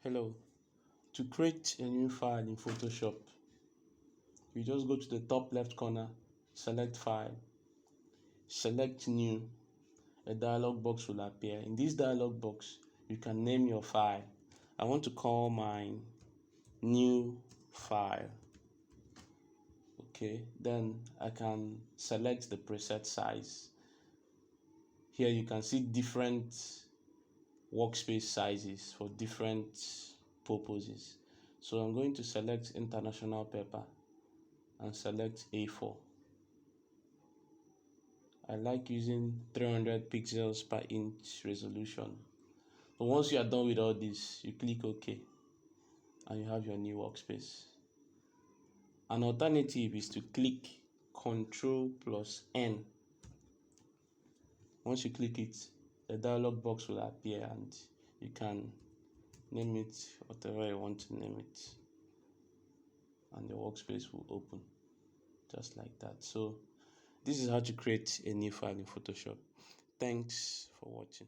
Hello. To create a new file in Photoshop, you just go to the top left corner, select File, select New. A dialog box will appear. In this dialog box, you can name your file. I want to call mine New File. Okay, then I can select the preset size. Here you can see different workspace sizes for different purposes. So I'm going to select international paper and select A4. I like using 300 pixels per inch resolution. But once you are done with all this, you click OK and you have your new workspace. An alternative is to click Ctrl+N. Once you click it, a dialog box will appear and you can name it whatever you want to name it, and the workspace will open just like that. So this is how to create a new file in Photoshop. Thanks for watching.